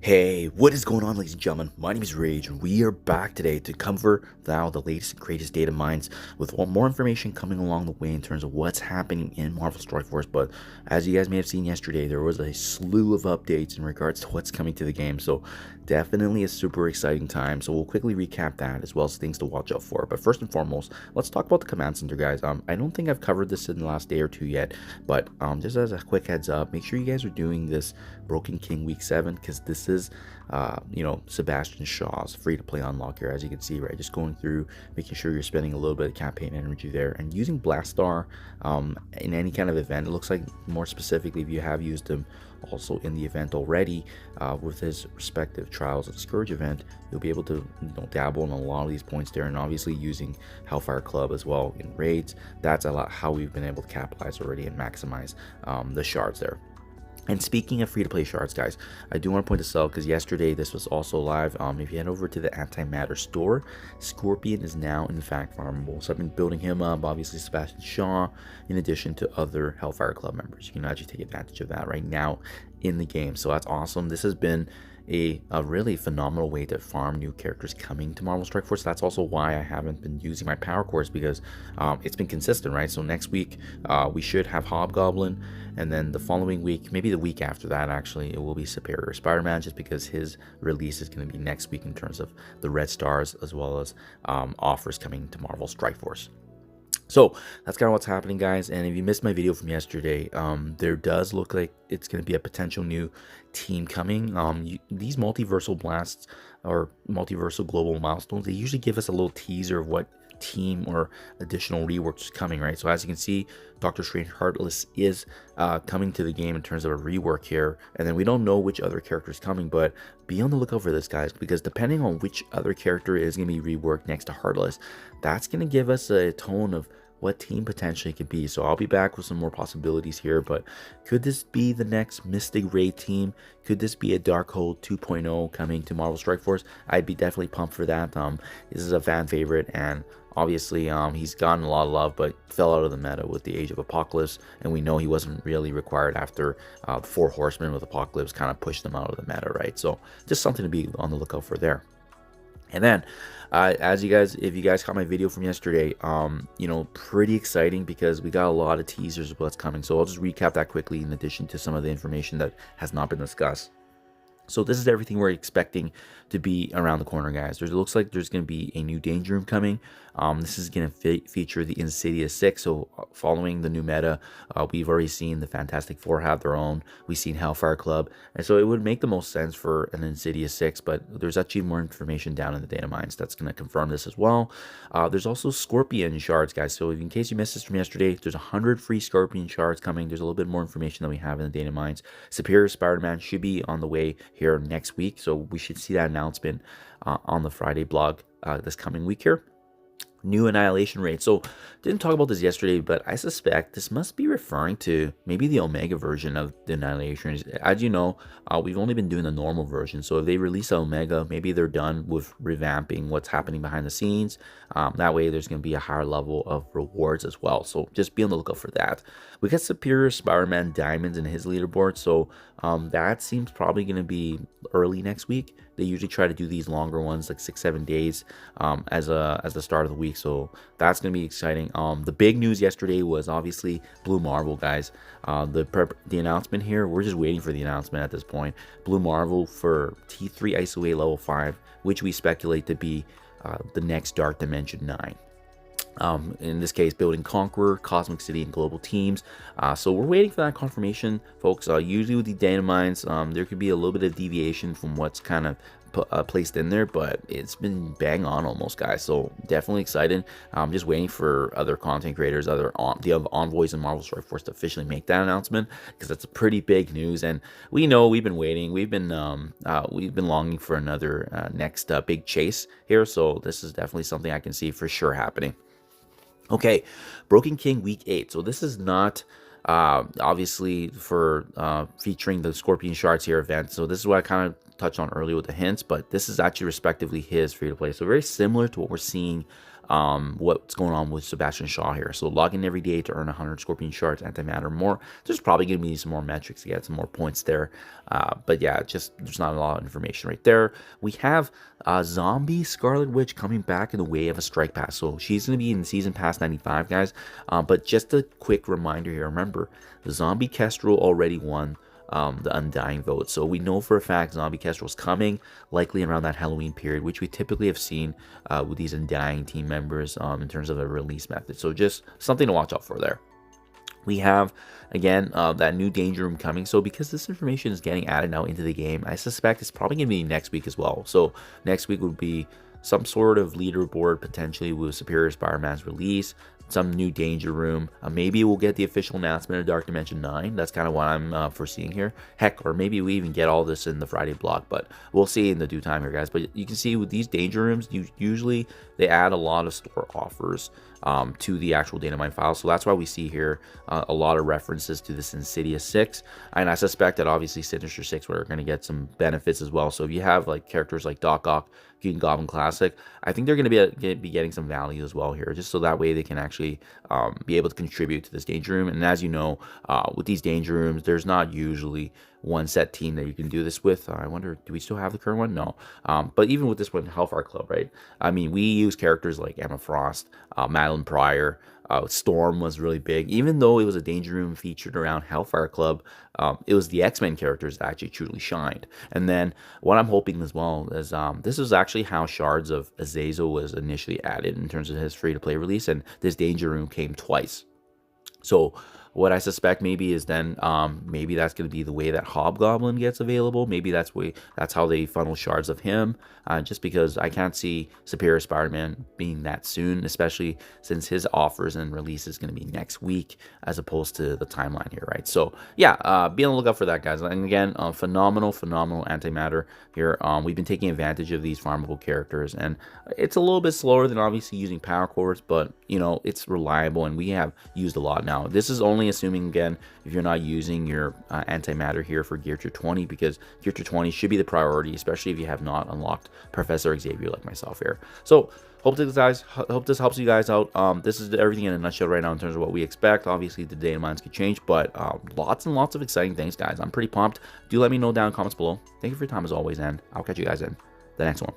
Hey, what is going on, ladies and gentlemen? My name is Rage, and we are back today to cover now the latest and greatest data mines with more information coming along the way in terms of what's happening in Marvel Strike Force. But as you guys may have seen yesterday, there was a slew of updates in regards to what's coming to the game, so definitely a super exciting time. So we'll quickly recap that as well as things to watch out for. But first and foremost, let's talk about the command center, guys. I don't think I've covered this in the last day or two yet, but just as a quick heads up, make sure you guys are doing this Broken King Week 7 because this is Sebastian Shaw's free-to-play unlock here, as you can see, right? Just going through, making sure you're spending a little bit of campaign energy there and using Blast Star in any kind of event. It looks like more specifically if you have used him also in the event already with his respective Trials of Scourge event, you'll be able to dabble in a lot of these points there, and obviously using Hellfire Club as well in raids. That's a lot how we've been able to capitalize already and maximize the shards there. And speaking of free-to-play shards, guys, I do want to point this out because yesterday this was also live. If you head over to the Antimatter store, Scorpion is now in fact farmable. So I've been building him up, obviously Sebastian Shaw, in addition to other Hellfire Club members. You can actually take advantage of that right now in the game. So that's awesome. This has been a really phenomenal way to farm new characters coming to Marvel Strike Force. That's also why I haven't been using my power cores, because it's been consistent, right? So next week we should have Hobgoblin, and then the following week, maybe the week after that, actually, it will be Superior Spider-Man, just because his release is going to be next week in terms of the Red Stars as well as offers coming to Marvel Strike Force. So that's kind of what's happening, guys. And if you missed my video from yesterday, there does look like it's going to be a potential new team coming. These multiversal blasts or multiversal global milestones, they usually give us a little teaser of what team or additional reworks is coming, right? So as you can see, Doctor Strange Heartless is coming to the game in terms of a rework here, and then we don't know which other character is coming, but be on the lookout for this, guys, because depending on which other character is going to be reworked next to Heartless, that's going to give us a tone of what team potentially could be. So I'll be back with some more possibilities here, but could this be the next Mystic Raid team? Could this be a Darkhold 2.0 coming to Marvel Strike Force? I'd be definitely pumped for that. This is a fan favorite, and obviously he's gotten a lot of love, but fell out of the meta with the Age of Apocalypse, and we know he wasn't really required after the Four Horsemen with Apocalypse kind of pushed them out of the meta, right? So just something to be on the lookout for there. And then if you guys caught my video from yesterday, pretty exciting because we got a lot of teasers of what's coming. So I'll just recap that quickly in addition to some of the information that has not been discussed. So this is everything we're expecting to be around the corner, guys. It looks like there's going to be a new Danger Room coming. This is going to feature the Insidious 6. So following the new meta, we've already seen the Fantastic Four have their own. We've seen Hellfire Club. And so it would make the most sense for an Insidious 6, but there's actually more information down in the data mines that's going to confirm this as well. There's also Scorpion shards, guys. So in case you missed this from yesterday, there's 100 free Scorpion shards coming. There's a little bit more information that we have in the data mines. Superior Spider-Man should be on the way here next week, so we should see that announcement on the Friday blog this coming week here. New Annihilation rate. So didn't talk about this yesterday, but I suspect this must be referring to maybe the Omega version of the Annihilation. As you know, we've only been doing the normal version, so if they release Omega, maybe they're done with revamping what's happening behind the scenes. That way there's going to be a higher level of rewards as well, so just be on the lookout for that. We got Superior Spider-Man Diamonds in his leaderboard, so that seems probably going to be early next week. They usually try to do these longer ones, like 6-7 days as the start of the week, so that's going to be exciting. The big news yesterday was obviously Blue Marvel, guys. The announcement here, we're just waiting for the announcement at this point. Blue Marvel for T3 ISO 8 level 5, which we speculate to be the next Dark Dimension 9. In this case, building Conqueror, Cosmic City, and Global Teams. So we're waiting for that confirmation, folks. Usually with the data mines, there could be a little bit of deviation from what's kind of placed in there, but it's been bang on almost, guys. So definitely excited. I'm just waiting for other content creators, the envoys in Marvel Strike Force to officially make that announcement, because that's a pretty big news. And we know we've been waiting. We've been longing for another next big chase here. So this is definitely something I can see for sure happening. Okay, Broken King Week 8. So this is not obviously for featuring the Scorpion Shards here event. So this is what I kind of touched on earlier with the hints, but this is actually respectively his free-to-play. So very similar to what we're seeing what's going on with Sebastian Shaw here. So log in every day to earn 100 Scorpion Shards, Antimatter more. There's probably going to be some more metrics to get some more points there. But yeah, just there's not a lot of information right there. We have Zombie Scarlet Witch coming back in the way of a strike pass. So she's going to be in Season Pass 95, guys. But just a quick reminder here, remember, the Zombie Kestrel already won the Undying vote. So we know for a fact Zombie Kestrel's coming, likely around that Halloween period, which we typically have seen with these Undying team members in terms of a release method. So just something to watch out for there. We have, again, that new Danger Room coming. So because this information is getting added now into the game, I suspect it's probably going to be next week as well. So next week would be some sort of leaderboard potentially with Superior Spider-Man's release, some new Danger Room. Maybe we'll get the official announcement of Dark Dimension 9. That's kind of what I'm foreseeing here. Heck, or maybe we even get all this in the Friday block, but we'll see in the due time here, guys. But you can see with these Danger Rooms, usually they add a lot of store offers to the actual data mine file. So that's why we see here a lot of references to this Insidious 6. And I suspect that obviously Sinister 6 we're going to get some benefits as well. So if you have like characters like Doc Ock, Green Goblin Classic, I think they're going to be getting some value as well here, just so that way they can actually be able to contribute to this Danger Room. And as you know, with these Danger Rooms, there's not usually one set team that you can do this with. I wonder, do we still have the current one? No. But even with this one, Hellfire Club, right? I mean, we use characters like Emma Frost, Madeline Pryor, Storm was really big. Even though it was a Danger Room featured around Hellfire Club, it was the X-Men characters that actually truly shined. And then what I'm hoping as well is this is actually how Shards of Azazel was initially added in terms of his free-to-play release, and this Danger Room came twice. So what I suspect maybe is then maybe that's going to be the way that Hobgoblin gets available. Maybe that's how they funnel shards of him. Just because I can't see Superior Spider-Man being that soon, especially since his offers and release is going to be next week as opposed to the timeline here, right? So yeah, be on the lookout for that, guys. And again, phenomenal antimatter here. We've been taking advantage of these farmable characters, and it's a little bit slower than obviously using power cores, but you know, it's reliable and we have used a lot now. This is only assuming, again, if you're not using your antimatter here for Gear Tier 20, because Gear Tier 20 should be the priority, especially if you have not unlocked Professor Xavier like myself here. So hope this helps you guys out. This is everything in a nutshell right now in terms of what we expect. Obviously the data mines could change, but lots and lots of exciting things, guys. I'm pretty pumped. Do let me know down in the comments below. Thank you for your time as always, and I'll catch you guys in the next one.